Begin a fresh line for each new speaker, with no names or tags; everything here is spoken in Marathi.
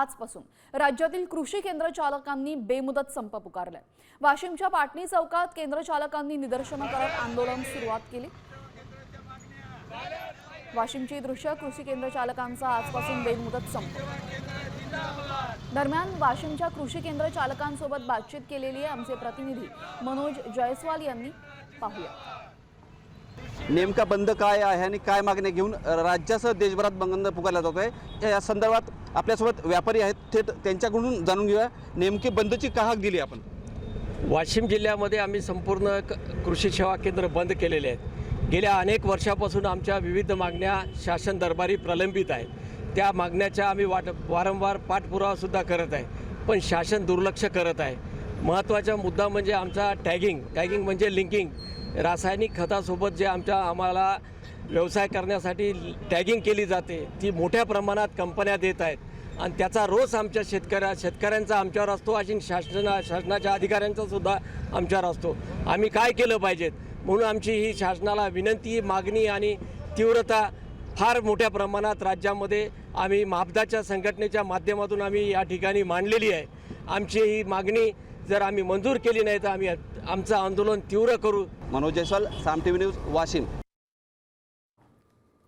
आजपासून राज्यातील कृषी केंद्र चालकांनी बेमुदत संप पुकारलाय। वाशिमच्या पाटणी चौकात केंद्र चालकांनी निदर्शनं करत आंदोलन सुरुवात केली। वाशिमची दृश्य कृषी केंद्र चालकांचा आजपासून बेमुदत संप। दरम्यान वाशिमच्या कृषी केंद्र चालकांसोबत बातचीत केलेली आहे आमचे प्रतिनिधी मनोज जयस्वाल यांनी। पाहूया
नेमका बंद काय आहे आणि काय मागण्या घेऊन राज्यासह देशभरात बंद पुकारला जात आहे या संदर्भात आपल्यासोबत व्यापारी आहेत, थेट त्यांच्याकडून जाणून घेऊया नेमकी बंदची का हाक दिली आपण।
वाशिम जिल्ह्यामध्ये आम्ही संपूर्ण कृषी सेवा केंद्र बंद केलेले आहेत। गेल्या अनेक वर्षापासून आमच्या विविध मागण्या शासन दरबारी प्रलंबित आहेत। त्या मागण्याचा आम्ही वारंवार पाठपुरावासुद्धा करत आहे, पण शासन दुर्लक्ष करत आहे। महत्त्वाचा मुद्दा म्हणजे आमचा टॅगिंग म्हणजे लिंकिंग, रासायनिक खतासोबत जे आम्हाला व्यवसाय करण्यासाठी टॅगिंग केली जाते ती मोठ्या प्रमाणात कंपन्या देत आहेत आणि त्याचा रोष आमच्या शेतकऱ्यांचा आमच्यावर असतो, अशी शासनाच्या अधिकाऱ्यांचा सुद्धा आमच्यावर असतो। आम्ही काय केलं पाहिजेत म्हणून आमची ही शासनाला विनंती, मागणी आणि तीव्रता फार मोठ्या प्रमाणात राज्यामध्ये आम्ही मापदाच्या संघटनेच्या माध्यमातून आम्ही या ठिकाणी मांडलेली आहे। आमची ही मागणी जर आम्ही मंजूर केली नाही तर आम्ही आमचं आंदोलन तीव्र करू।
मनोज जयस्वाल, साम टीव्ही न्यूज, वाशिम।